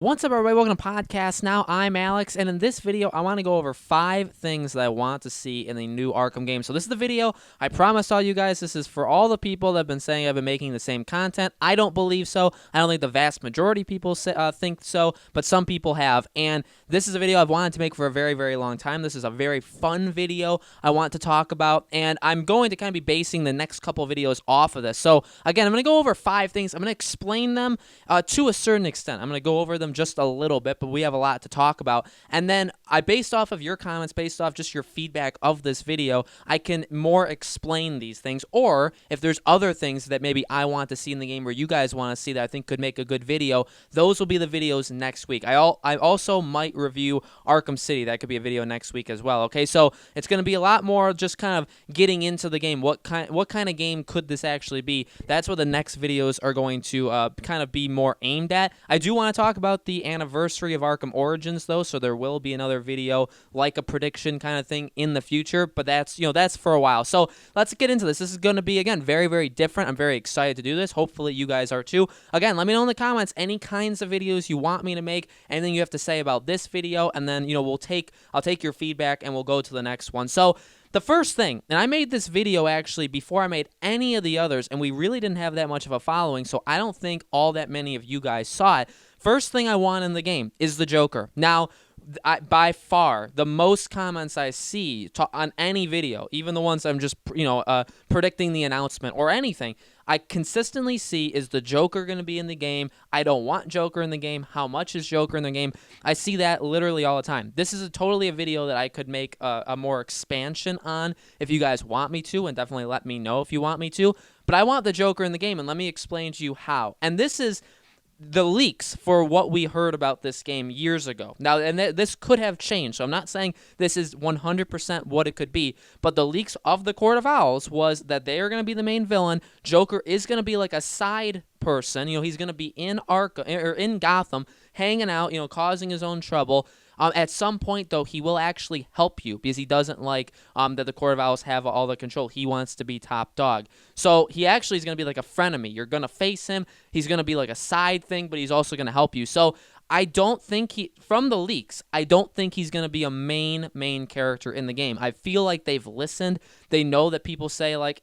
What's up, everybody? Welcome to Podcast Now. I'm Alex, and in this video, I want to go over 5 things that I want to see in the new Arkham game. So this is the video. I promised all you guys this is for all the people that have been saying I've been making the same content. I don't believe so. I don't think the vast majority of people think so, but some people have. And this is a video I've wanted to make for a very, very long time. This is a very fun video I want to talk about, and I'm going to kind of be basing the next couple videos off of this. So again, I'm going to go over 5 things. I'm going to explain them to a certain extent. I'm going to go over them just a little bit, but we have a lot to talk about. And then based off of your comments, based off just your feedback of this video, I can more explain these things. Or if there's other things that maybe I want to see in the game or you guys want to see that I think could make a good video, those will be the videos next week. I also might review Arkham City. That could be a video next week as well. Okay, so it's going to be a lot more just kind of getting into the game. What kind of game could this actually be? That's what the next videos are going to kind of be more aimed at. I do want to talk about the anniversary of Arkham Origins, though, so there will be another video like a prediction kind of thing in the future, but that's for a while. So let's get into this. This is going to be, again, very, very different. I'm very excited to do this. Hopefully you guys are too. Again, let me know in the comments any kinds of videos you want me to make, anything you have to say about this video, and then I'll take your feedback and we'll go to the next one. So the first thing, and I made this video actually before I made any of the others, and we really didn't have that much of a following, so I don't think all that many of you guys saw it. First thing I want in the game is the Joker. Now, by far, the most comments I see on any video, even the ones I'm just, predicting the announcement or anything, I consistently see, is the Joker going to be in the game? I don't want Joker in the game. How much is Joker in the game? I see that literally all the time. This is totally a video that I could make a more expansion on if you guys want me to, and definitely let me know if you want me to. But I want the Joker in the game, and let me explain to you how. And this is the leaks for what we heard about this game years ago. Now, and this could have changed, so I'm not saying this is 100% what it could be, but the leaks of the Court of Owls was that they are going to be the main villain. Joker is going to be like a side person. He's going to be in Arkham, or in Gotham, hanging out, causing his own trouble. At some point, though, he will actually help you because he doesn't like that the Court of Owls have all the control. He wants to be top dog. So he actually is going to be like a frenemy. You're going to face him. He's going to be like a side thing, but he's also going to help you. So I don't think from the leaks, I don't think he's going to be a main character in the game. I feel like they've listened. They know that people say like,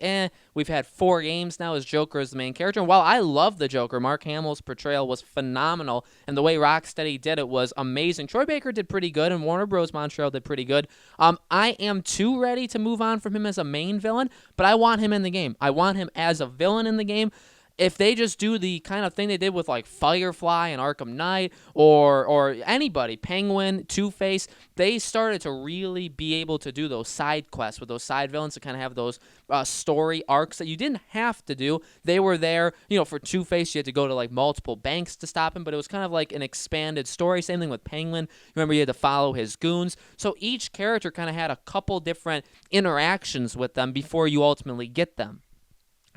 we've had 4 games now as Joker as the main character. And while I love the Joker, Mark Hamill's portrayal was phenomenal, and the way ROCKSTEADY did it was amazing. Troy Baker did pretty good, and Warner Bros. Montreal did pretty good. I am too ready to move on from him as a main villain, but I want him in the game. I want him as a villain in the game. If they just do the kind of thing they did with like Firefly and Arkham Knight or anybody, Penguin, Two-Face, they started to really be able to do those side quests with those side villains to kind of have those story arcs that you didn't have to do. They were there, for Two-Face, you had to go to like multiple banks to stop him, but it was kind of like an expanded story. Same thing with Penguin. Remember, you had to follow his goons. So each character kind of had a couple different interactions with them before you ultimately get them.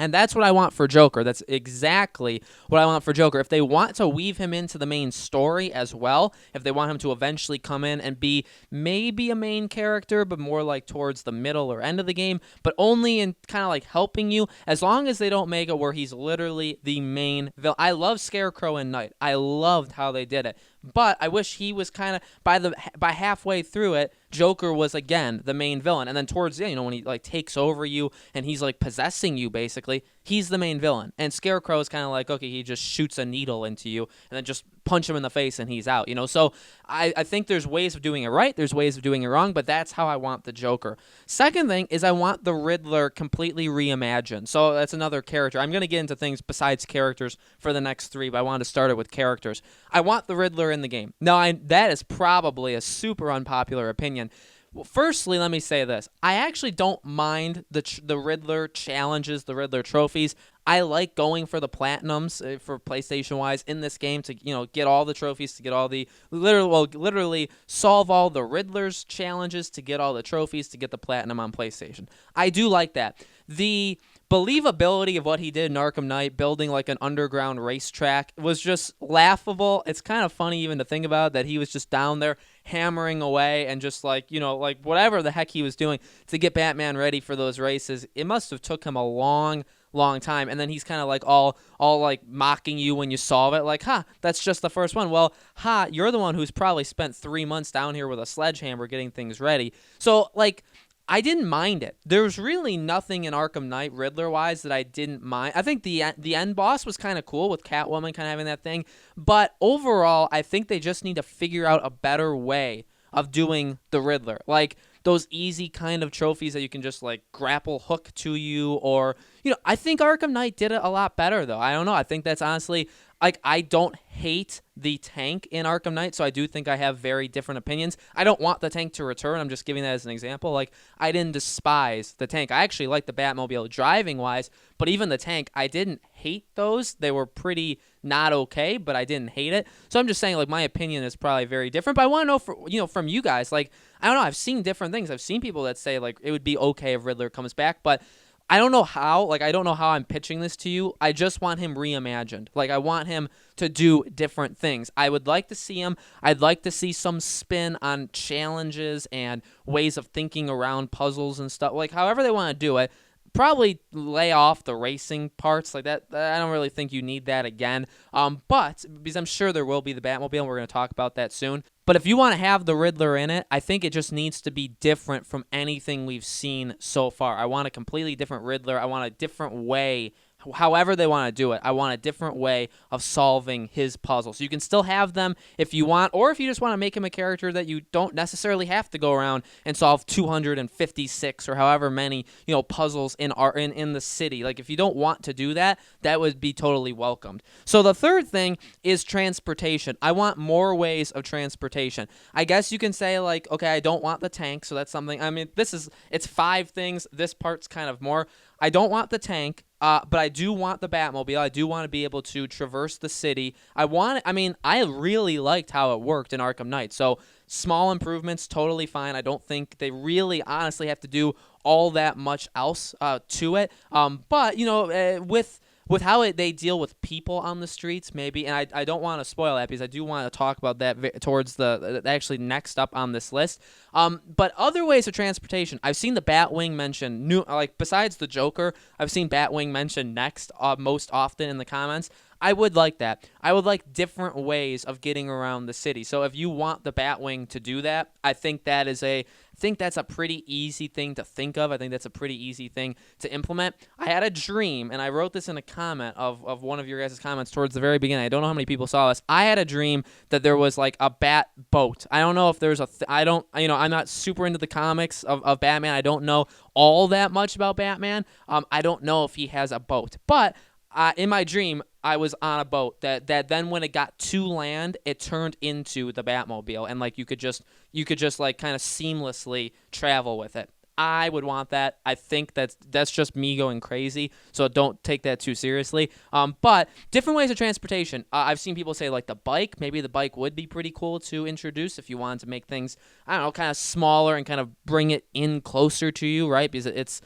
And that's what I want for Joker. That's exactly what I want for Joker. If they want to weave him into the main story as well, if they want him to eventually come in and be maybe a main character, but more like towards the middle or end of the game, but only in kind of like helping you, as long as they don't make it where he's literally the main villain. I love Scarecrow and Knight. I loved how they did it. But I wish he was kind of, by halfway through it, Joker was, again, the main villain. And then towards the end, when he, like, takes over you and he's, like, possessing you, basically, he's the main villain. And Scarecrow is kind of like, okay, he just shoots a needle into you and then just punch him in the face and he's out, So I think there's ways of doing it right. There's ways of doing it wrong, but that's how I want the Joker. Second thing is I want the Riddler completely reimagined. So that's another character. I'm going to get into things besides characters for the next 3, but I wanted to start it with characters. I want the Riddler in the game. Now, that is probably a super unpopular opinion. Well, firstly, let me say this. I actually don't mind the Riddler challenges, the Riddler trophies. I like going for the platinums for PlayStation-wise in this game to, get all the trophies, to get all the, literally solve all the Riddler's challenges to get all the trophies, to get the platinum on PlayStation. I do like that. The believability of what he did in Arkham Knight, building like an underground racetrack, was just laughable. It's kind of funny even to think about that he was just down there hammering away and just like, like whatever the heck he was doing to get Batman ready for those races. It must have took him a long long time, and then he's kind of like all like mocking you when you solve it, like, that's just the first one. Well, you're the one who's probably spent 3 months down here with a sledgehammer getting things ready. So, like, I didn't mind it. There's really nothing in Arkham Knight Riddler-wise that I didn't mind. I think the end boss was kind of cool with Catwoman kind of having that thing. But overall, I think they just need to figure out a better way of doing the Riddler. Like, those easy kind of trophies that you can just, like, grapple hook to you, or, I think Arkham Knight did it a lot better, though. I don't know. I think that's honestly, like, I don't hate the tank in Arkham Knight, so I do think I have very different opinions. I don't want the tank to return. I'm just giving that as an example. Like, I didn't despise the tank. I actually like the Batmobile driving-wise, but even the tank, I didn't hate those. They were pretty not okay, but I didn't hate it. So I'm just saying, like, my opinion is probably very different, but I want to know, from you guys, like, I don't know, I've seen different things. I've seen people that say, like, it would be okay if Riddler comes back, but I don't know how. Like, I don't know how I'm pitching this to you. I just want him reimagined. Like, I want him to do different things. I would like to see him. I'd like to see some spin on challenges and ways of thinking around puzzles and stuff. Like, however they want to do it. Probably lay off the racing parts like that. I don't really think you need that again. But because I'm sure there will be the Batmobile, and we're going to talk about that soon. But if you want to have the Riddler in it, I think it just needs to be different from anything we've seen so far. I want a completely different Riddler. I want a different way. However they want to do it, I want a different way of solving his puzzle. So you can still have them if you want, or if you just want to make him a character that you don't necessarily have to go around and solve 256 or however many, puzzles in the city. Like, if you don't want to do that, that would be totally welcomed. So the third thing is transportation. I want more ways of transportation. I guess you can say, like, okay, I don't want the tank, so that's something. I mean, it's 5 things. This part's kind of more. I don't want the tank. But I do want the Batmobile. I do want to be able to traverse the city. I really liked how it worked in Arkham Knight. So small improvements, totally fine. I don't think they really honestly have to do all that much else to it. But, with how they deal with people on the streets, maybe, and I don't want to spoil that because I do want to talk about that towards the actually next up on this list. But other ways of transportation, I've seen the Batwing mentioned, besides the Joker, I've seen Batwing mentioned next most often in the comments. I would like that. I would like different ways of getting around the city. So if you want the Batwing to do that, I think that's a pretty easy thing to think of. I think that's a pretty easy thing to implement. I had a dream, and I wrote this in a comment of one of your guys' comments towards the very beginning. I don't know how many people saw this. I had a dream that there was, like, a bat boat. I don't know if there's I'm not super into the comics of Batman. I don't know all that much about Batman. I don't know if he has a boat. But in my dream, I was on a boat that then when it got to land, it turned into the Batmobile, and, like, you could just like kind of seamlessly travel with it. I would want that. I think that's just me going crazy, so don't take that too seriously. But different ways of transportation. I've seen people say, like, the bike. Maybe the bike would be pretty cool to introduce if you wanted to make things, I don't know, kind of smaller and kind of bring it in closer to you, right? Because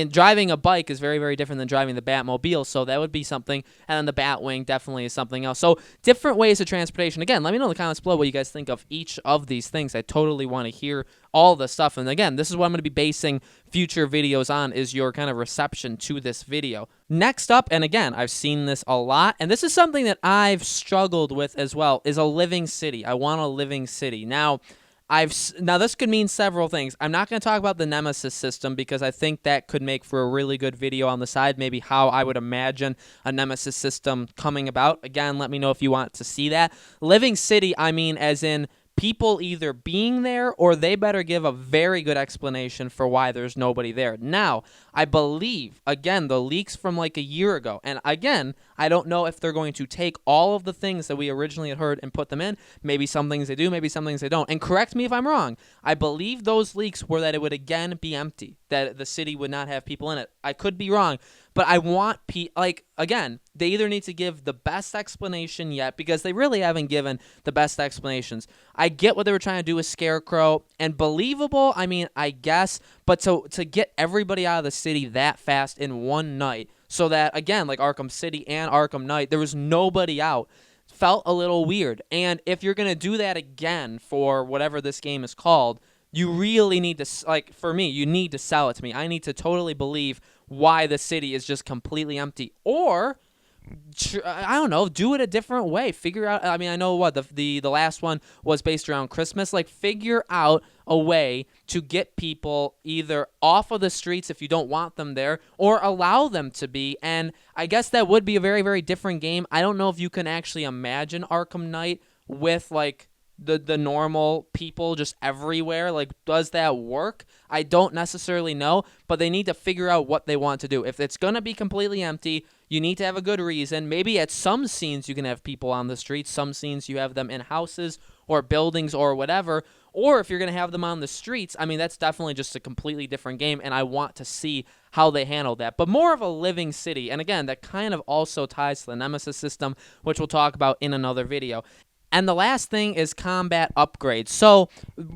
driving a bike is very, very different than driving the Batmobile, so that would be something. And then the Batwing definitely is something else. So different ways of transportation. Again, let me know in the comments below what you guys think of each of these things. I totally want to hear all the stuff. And again, this is what I'm going to be basing future videos on, is your kind of reception to this video. Next up, and again, I've seen this a lot, and this is something that I've struggled with as well, is a living city. I want a living city. Now this could mean several things. I'm not going to talk about the Nemesis system because I think that could make for a really good video on the side, maybe how I would imagine a Nemesis system coming about. Again, let me know if you want to see that. Living city, I mean as in people either being there, or they better give a very good explanation for why there's nobody there. Now, I believe, again, the leaks from like a year ago, and again, I don't know if they're going to take all of the things that we originally had heard and put them in. Maybe some things they do, maybe some things they don't. And correct me if I'm wrong. I believe those leaks were that it would again be empty, that the city would not have people in it. I could be wrong, but I want again, they either need to give the best explanation yet, because they really haven't given the best explanations. I get what they were trying to do with Scarecrow, and believable, I mean, I guess, but to get everybody out of the city that fast in one night, so that, again, like Arkham City and Arkham Knight, there was nobody out, felt a little weird. And if you're going to do that again for whatever this game is called, you really need to, like, for me, you need to sell it to me. I need to totally believe why the city is just completely empty. Or I don't know, do it a different way. Figure out, I mean, I know what the last one was based around Christmas. Like, figure out a way to get people either off of the streets if you don't want them there, or allow them to be. And I guess that would be a very, very different game. I don't know if you can actually imagine Arkham Knight with like the normal people just everywhere. Like, does that work? I don't necessarily know, but they need to figure out what they want to do. If it's going to be completely empty, you need to have a good reason. Maybe at some scenes you can have people on the streets. Some scenes you have them in houses or buildings or whatever. Or if you're going to have them on the streets, I mean, that's definitely just a completely different game, and I want to see how they handle that. But more of a living city. And again, that kind of also ties to the Nemesis system, which we'll talk about in another video. And the last thing is combat upgrades. So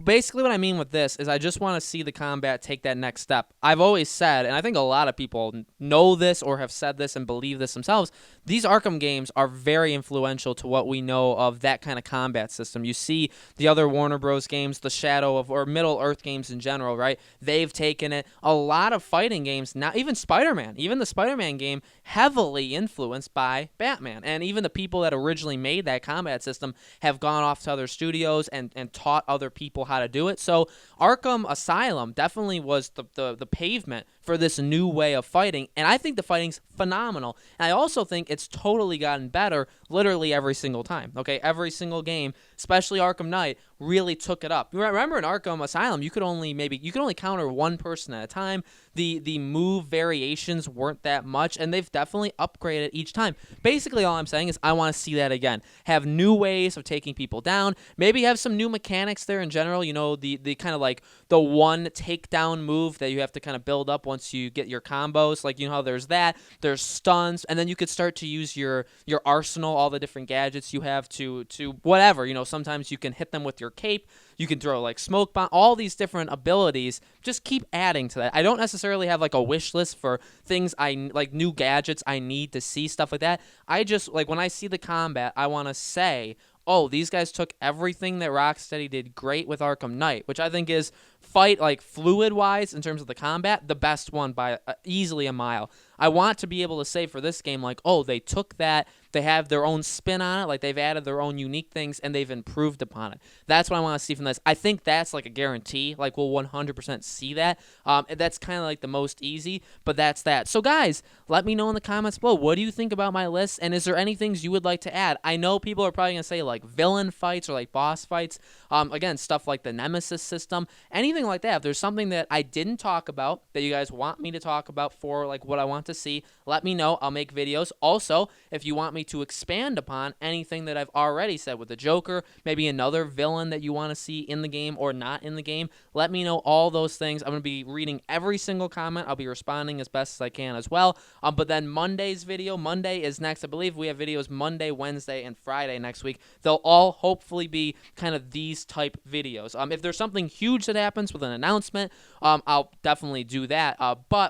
basically what I mean with this is I just want to see the combat take that next step. I've always said, and I think a lot of people know this or have said this and believe this themselves, these Arkham games are very influential to what we know of that kind of combat system. You see the other Warner Bros. Games, the Shadow of, or Middle-earth games in general, right? They've taken it. A lot of fighting games, now even Spider-Man, even the Spider-Man game, heavily influenced by Batman. And even the people that originally made that combat system have gone off to other studios and taught other people how to do it. So Arkham Asylum definitely was the pavement for this new way of fighting, and I think the fighting's phenomenal. And I also think it's totally gotten better literally every single time. Okay, every single game, especially Arkham Knight, really took it up. Remember in Arkham Asylum, you could only counter one person at a time. The move variations weren't that much, and they've definitely upgraded each time. Basically, all I'm saying is I want to see that again. Have new ways of taking people down. Maybe have some new mechanics there in general. You know, the kind of like the one takedown move that you have to kind of build up once you get your combos. Like, you know how there's that, there's stuns, and then you could start to use your arsenal, all the different gadgets you have to whatever. You know, sometimes you can hit them with your cape. You can throw like smoke bomb, all these different abilities. Just keep adding to that. I don't necessarily have like a wish list for things like new gadgets I need to see, stuff like that. I just like when I see the combat, I want to say, oh, these guys took everything that Rocksteady did great with Arkham Knight, which I think is fight like fluid-wise in terms of the combat, the best one by easily a mile. I want to be able to say for this game, like, oh, they took that, they have their own spin on it, like they've added their own unique things, and they've improved upon it. That's what I want to see from this. I think that's like a guarantee. Like, we'll 100% see that. That's kind of like the most easy, but that's that. So, guys, let me know in the comments below. What do you think about my list, and is there any things you would like to add? I know people are probably going to say, like, villain fights or, like, boss fights. Again, stuff like the Nemesis system, anything like that. If there's something that I didn't talk about that you guys want me to talk about for, like, what I want to see, let me know. I'll make videos. Also, if you want me to expand upon anything that I've already said with the Joker, maybe another villain that you want to see in the game or not in the game, let me know all those things. I'm going to be reading every single comment. I'll be responding as best as I can as well. But then Monday's video, Monday is next. I believe we have videos Monday, Wednesday, and Friday next week. They'll all hopefully be kind of these type videos. If there's something huge that happens with an announcement, I'll definitely do that.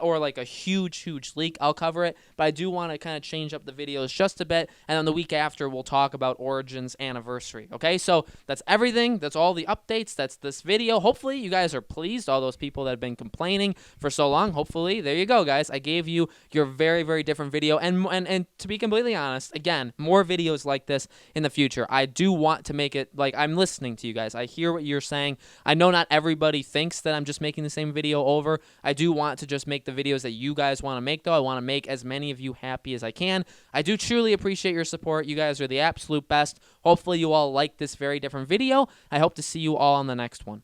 Or like a huge leak, I'll cover it. But I do want to kind of change up the videos just a bit. And then the week after, we'll talk about Origins Anniversary. Okay, so that's everything. That's all the updates. That's this video. Hopefully, you guys are pleased. All those people that have been complaining for so long. Hopefully, there you go, guys. I gave you your very, very different video. And to be completely honest, again, more videos like this in the future. I do want to make it like I'm listening to you guys. I hear what you're saying. I know not everybody thinks that I'm just making the same video over. I do want to just make the videos that you guys want to make, though. I want to make as many of you happy as I can. I do truly appreciate your support. You guys are the absolute best. Hopefully, you all like this very different video. I hope to see you all on the next one.